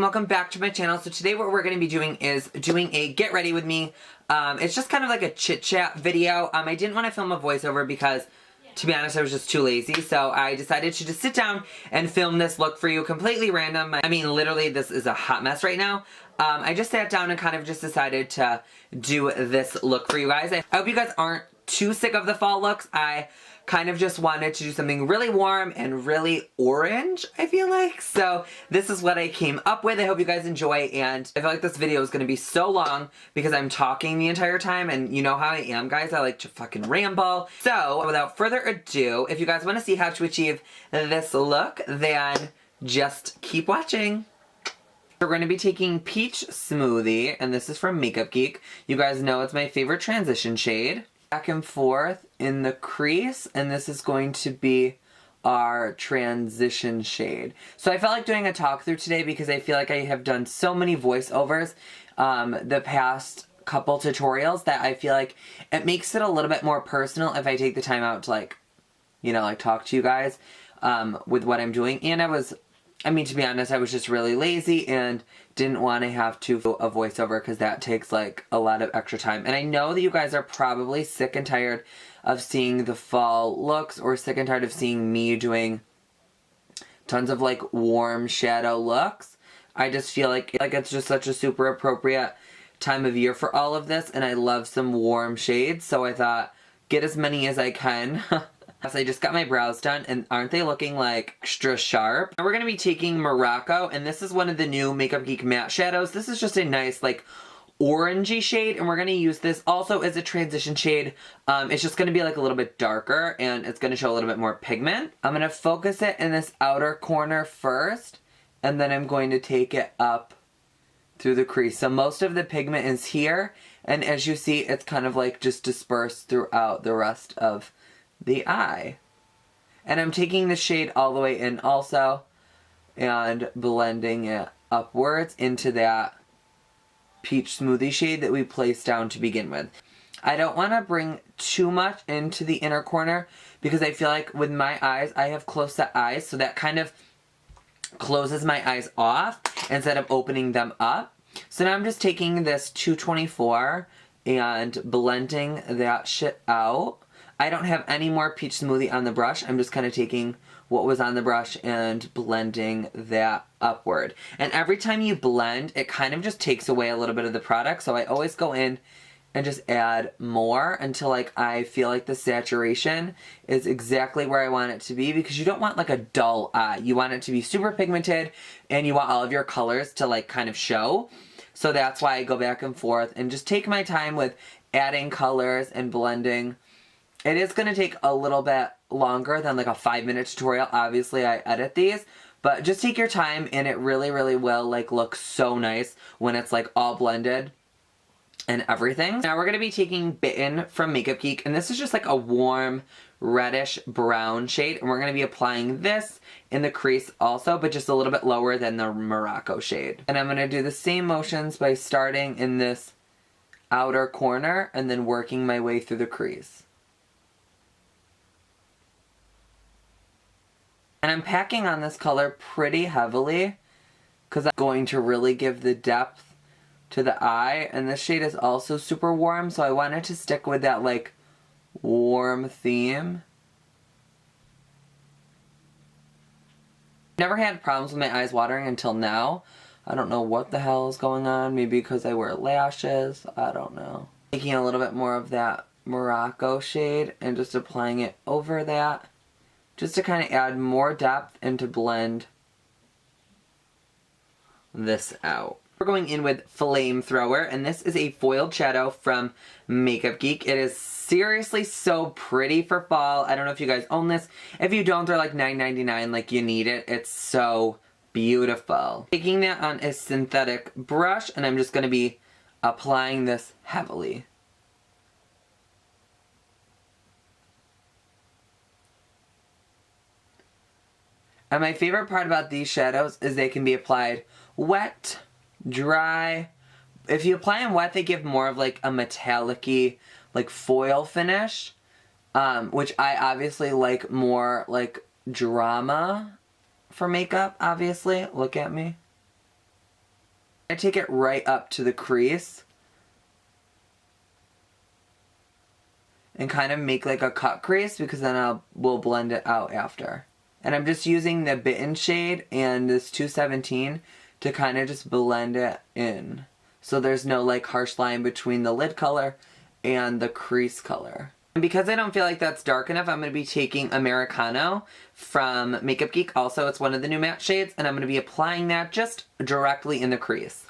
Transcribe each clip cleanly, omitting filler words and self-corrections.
welcome back to my channel. So today what we're going to be doing is doing a get ready with me. It's just kind of like a chit chat video. I didn't want to film a voiceover because, to be honest, I was just too lazy. So I decided to just sit down and film this look for you, completely random. I mean, literally this is a hot mess right now. I just sat down and kind of just decided to do this look for you guys. I hope you guys aren't too sick of the fall looks. I kind of just wanted to do something really warm and really orange, I feel like. So this is what I came up with. I hope you guys enjoy, and I feel like this video is going to be so long because I'm talking the entire time, and you know how I am, guys. I like to fucking ramble. So without further ado, if you guys want to see how to achieve this look, then just keep watching. We're going to be taking Peach Smoothie, and this is from MakeupGeek. You guys know it's my favorite transition shade. Back and forth in the crease, and this is going to be our transition shade. So I felt like doing a talk through today because I feel like I have done so many voiceovers the past couple tutorials that I feel like it makes it a little bit more personal if I take the time out to like talk to you guys with what I'm doing. And I mean, to be honest, I was just really lazy and didn't want to have to do a voiceover because that takes like a lot of extra time. And I know that you guys are probably sick and tired of seeing the fall looks, or sick and tired of seeing me doing tons of like warm shadow looks. I just feel like it's just such a super appropriate time of year for all of this, and I love some warm shades, so I thought get as many as I can. So I just got my brows done, and aren't they looking like extra sharp? Now we're going to be taking Morocco, and this is one of the new MakeupGeek matte shadows. This is just a nice like orangey shade, and we're going to use this also as a transition shade. It's just going to be like a little bit darker, and it's going to show a little bit more pigment. I'm going to focus it in this outer corner first, and then I'm going to take it up through the crease. So most of the pigment is here, and as you see, it's kind of like just dispersed throughout the rest of the eye. And I'm taking the shade all the way in also and blending it upwards into that peach smoothie shade that we placed down to begin with. I don't want to bring too much into the inner corner because I feel like with my eyes, I have close-set eyes, so that kind of closes my eyes off instead of opening them up. So now I'm just taking this 224 and blending that shit out. I don't have any more peach smoothie on the brush. I'm just kind of taking what was on the brush and blending that upward. And every time you blend, it kind of just takes away a little bit of the product. So I always go in and just add more until like I feel like the saturation is exactly where I want it to be, because you don't want like a dull eye. You want it to be super pigmented, and you want all of your colors to like kind of show. So that's why I go back and forth and just take my time with adding colors and blending. It is going to take a little bit longer than like a 5-minute tutorial. Obviously, I edit these, but just take your time, and it really, really will like look so nice when it's like all blended and everything. Now we're going to be taking Bitten from MakeupGeek, and this is just like a warm reddish brown shade, and we're going to be applying this in the crease also, but just a little bit lower than the Morocco shade. And I'm going to do the same motions by starting in this outer corner and then working my way through the crease. And I'm packing on this color pretty heavily because I'm going to really give the depth to the eye. And this shade is also super warm, so I wanted to stick with that like warm theme. Never had problems with my eyes watering until now. I don't know what the hell is going on. Maybe because I wear lashes. I don't know. Taking a little bit more of that Morocco shade and just applying it over that, just to kind of add more depth and to blend this out. We're going in with Flamethrower, and this is a foiled shadow from MakeupGeek. It is seriously so pretty for fall. I don't know if you guys own this. If you don't, they're like $9.99. Like, you need it. It's so beautiful. Taking that on a synthetic brush, and I'm just going to be applying this heavily. And my favorite part about these shadows is they can be applied wet, dry. If you apply them wet, they give more of like a metallic-y, like foil finish, which I obviously like more like drama for makeup, obviously. Look at me. I take it right up to the crease and kind of make like a cut crease, because then we'll blend it out after. And I'm just using the Bitten shade and this 217 to kind of just blend it in, so there's no like harsh line between the lid color and the crease color. And because I don't feel like that's dark enough, I'm going to be taking Americano from MakeupGeek. Also, it's one of the new matte shades, and I'm going to be applying that just directly in the crease.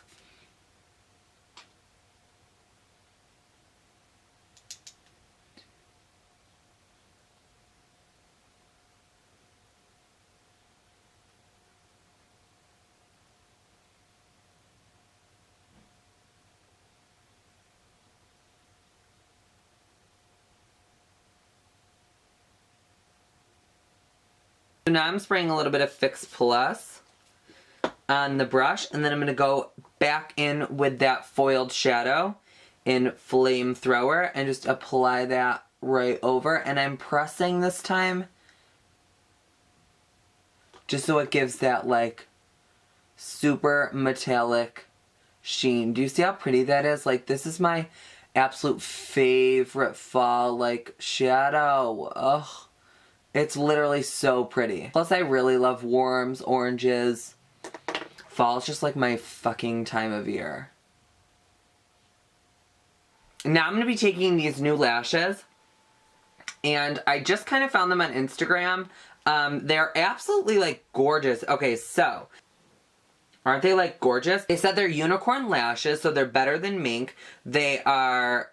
So now I'm spraying a little bit of Fix Plus on the brush, and then I'm going to go back in with that foiled shadow in Flamethrower and just apply that right over. And I'm pressing this time just so it gives that like super metallic sheen. Do you see how pretty that is? Like, this is my absolute favorite fall like shadow. Ugh. It's literally so pretty. Plus, I really love warms, oranges. Fall is just like my fucking time of year. Now I'm going to be taking these new lashes, and I just kind of found them on Instagram. They're absolutely like gorgeous. Okay, so aren't they like gorgeous? They said they're unicorn lashes, so they're better than mink. They are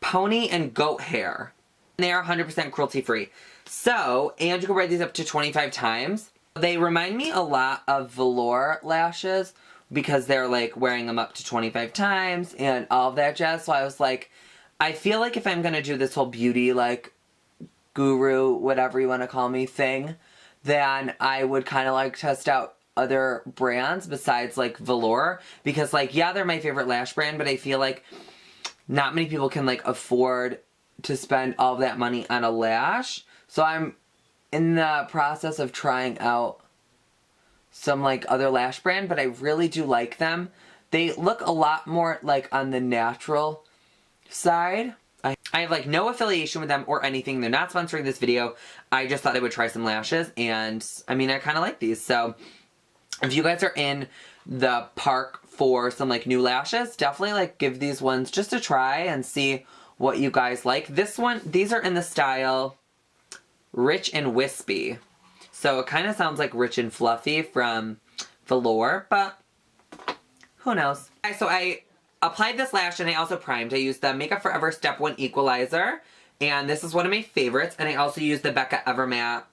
pony and goat hair. They are 100% cruelty free. So, and you can wear these up to 25 times. They remind me a lot of velour lashes because they're like wearing them up to 25 times and all of that jazz. So I was like, I feel like if I'm going to do this whole beauty like guru, whatever you want to call me thing, then I would kind of like test out other brands besides like velour, because like, yeah, they're my favorite lash brand, but I feel like not many people can like afford to spend all of that money on a lash. So I'm in the process of trying out some like other lash brand, but I really do like them. They look a lot more like on the natural side. I have like no affiliation with them or anything. They're not sponsoring this video. I just thought I would try some lashes, and I mean, I kind of like these. So if you guys are in the park for some like new lashes, definitely like give these ones just a try and see what you guys like. These are in the style Rich and Wispy. So it kind of sounds like Rich and Fluffy from Velour, but who knows. So I applied this lash and I also primed. I used the Makeupforever Step 1 Equalizer, and this is one of my favorites. And I also used the Becca Evermatte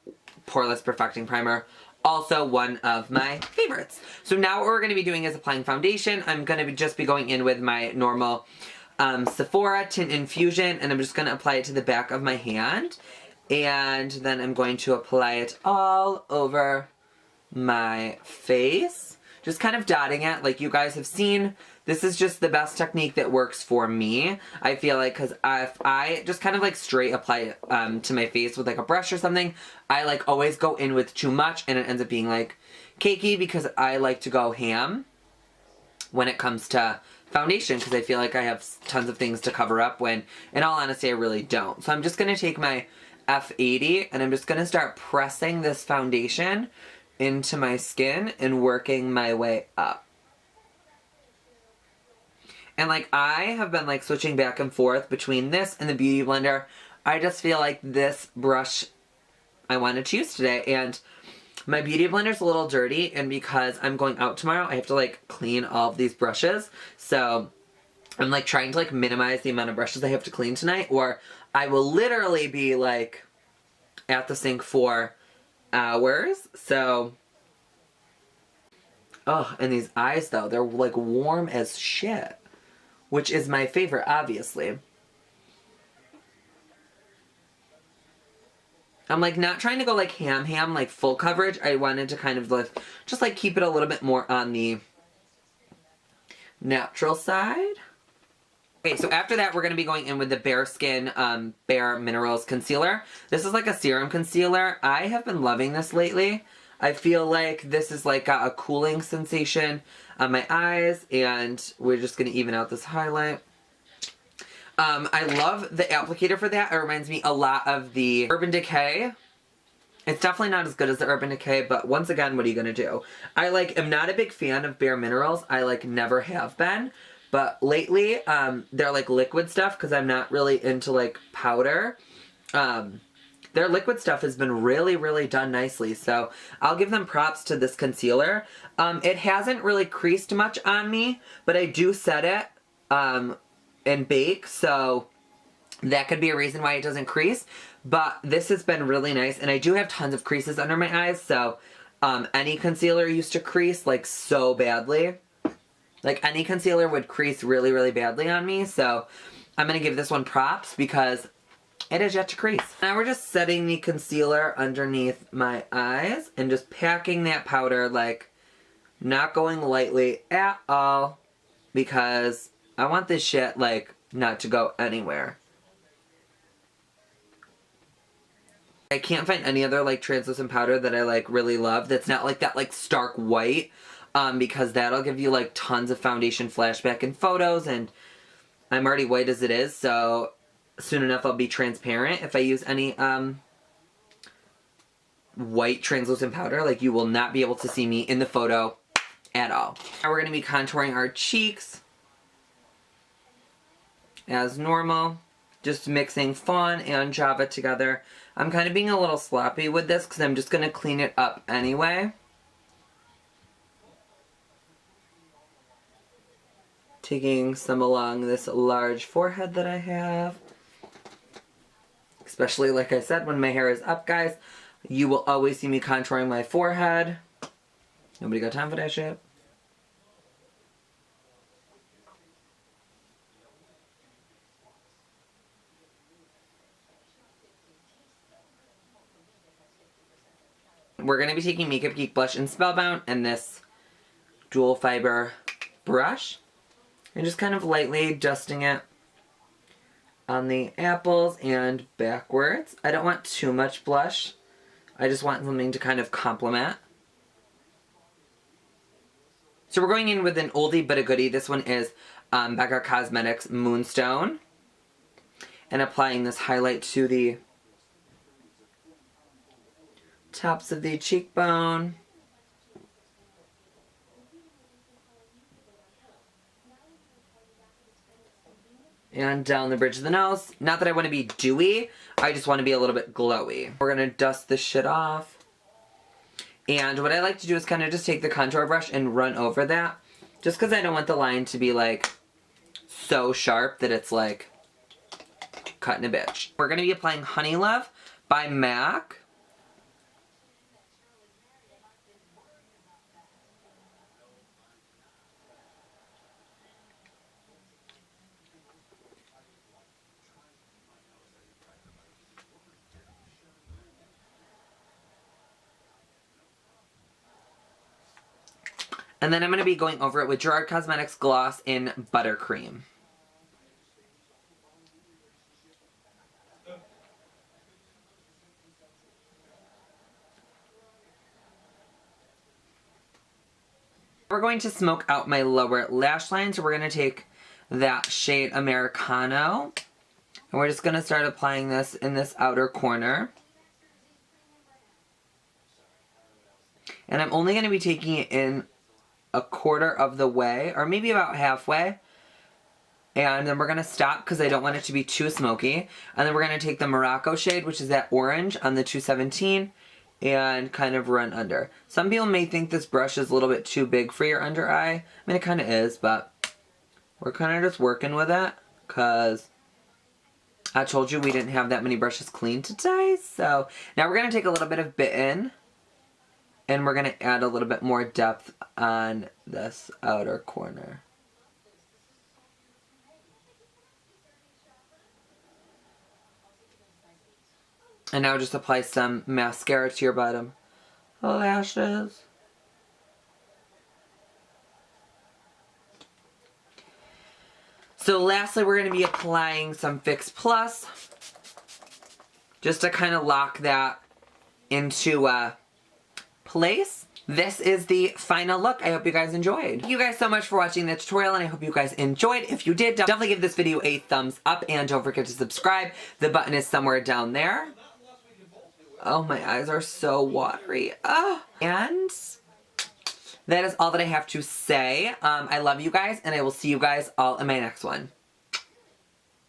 Poreless Perfecting Primer, also one of my favorites. So now what we're going to be doing is applying foundation. I'm going to just be going in with my normal Sephora Tint Infusion, and I'm just going to apply it to the back of my hand. And then I'm going to apply it all over my face. Just kind of dotting it like you guys have seen. This is just the best technique that works for me, I feel like, because if I just kind of like straight apply it to my face with like a brush or something, I like always go in with too much and it ends up being like cakey, because I like to go ham when it comes to foundation, because I feel like I have tons of things to cover up when, in all honesty, I really don't. So I'm just going to take my F80 and I'm just going to start pressing this foundation into my skin and working my way up. And like, I have been like switching back and forth between this and the Beauty Blender. I just feel like this brush I wanted to use today, and my Beauty Blender's a little dirty, and because I'm going out tomorrow, I have to like clean all of these brushes. So I'm like trying to like minimize the amount of brushes I have to clean tonight, or I will literally be like at the sink for hours. So, oh, and these eyes though, they're like warm as shit, which is my favorite, obviously. I'm like not trying to go like ham like full coverage. I wanted to kind of like just like keep it a little bit more on the natural side. Okay, so after that, we're going to be going in with the Bare Skin Bare Minerals Concealer. This is like a serum concealer. I have been loving this lately. I feel like this is like got a cooling sensation on my eyes, and we're just going to even out this highlight. I love the applicator for that. It reminds me a lot of the Urban Decay. It's definitely not as good as the Urban Decay, but once again, what are you going to do? I am not a big fan of Bare Minerals. I never have been. But lately, they're liquid stuff because I'm not really into powder. Their liquid stuff has been really, really done nicely. So I'll give them props to this concealer. It hasn't really creased much on me, but I do set it and bake. So that could be a reason why it doesn't crease. But this has been really nice. And I do have tons of creases under my eyes. So any concealer used to crease so badly. Any concealer would crease really, really badly on me. So I'm going to give this one props because it is yet to crease. Now we're just setting the concealer underneath my eyes and just packing that powder, not going lightly at all, because I want this shit, not to go anywhere. I can't find any other, translucent powder that I, really love that's not, that, stark white, because that'll give you, tons of foundation flashback in photos, and I'm already white as it is, so soon enough I'll be transparent if I use any white translucent powder. You will not be able to see me in the photo at all. Now we're going to be contouring our cheeks as normal. Just mixing Fawn and Java together. I'm kind of being a little sloppy with this because I'm just going to clean it up anyway. Taking some along this large forehead that I have. Especially, like I said, when my hair is up, guys, you will always see me contouring my forehead. Nobody got time for that shit. We're going to be taking MakeupGeek blush in Spellbound and this dual fiber brush. And just kind of lightly dusting it on the apples and backwards. I don't want too much blush. I just want something to kind of complement. So we're going in with an oldie but a goodie. This one is Becca Cosmetics Moonstone. And applying this highlight to the tops of the cheekbone. And down the bridge of the nose. Not that I want to be dewy, I just want to be a little bit glowy. We're going to dust this shit off. And what I like to do is kind of just take the contour brush and run over that. Just because I don't want the line to be so sharp that it's cutting a bitch. We're going to be applying HoneyLove by MAC. And then I'm going to be going over it with Gerard Cosmetics Gloss in Buttercream. We're going to smoke out my lower lash line, so we're going to take that shade Americano. And we're just going to start applying this in this outer corner. And I'm only going to be taking it in a quarter of the way, or maybe about halfway. And then we're going to stop because I don't want it to be too smoky. And then we're going to take the Morocco shade, which is that orange on the 217, and kind of run under. Some people may think this brush is a little bit too big for your under eye. I mean, it kind of is, but we're kind of just working with it because I told you we didn't have that many brushes cleaned today. So now we're going to take a little bit of Bitten. And we're going to add a little bit more depth on this outer corner. And now just apply some mascara to your bottom lashes. So lastly, we're going to be applying some Fix Plus. Just to kind of lock that into place, this is the final look. I hope you guys enjoyed. Thank you guys so much for watching the tutorial, and I hope you guys enjoyed. If you did, definitely give this video a thumbs up, and don't forget to subscribe. The button is somewhere down there. Oh, my eyes are so watery. Oh. And that is all that I have to say. I love you guys, and I will see you guys all in my next one.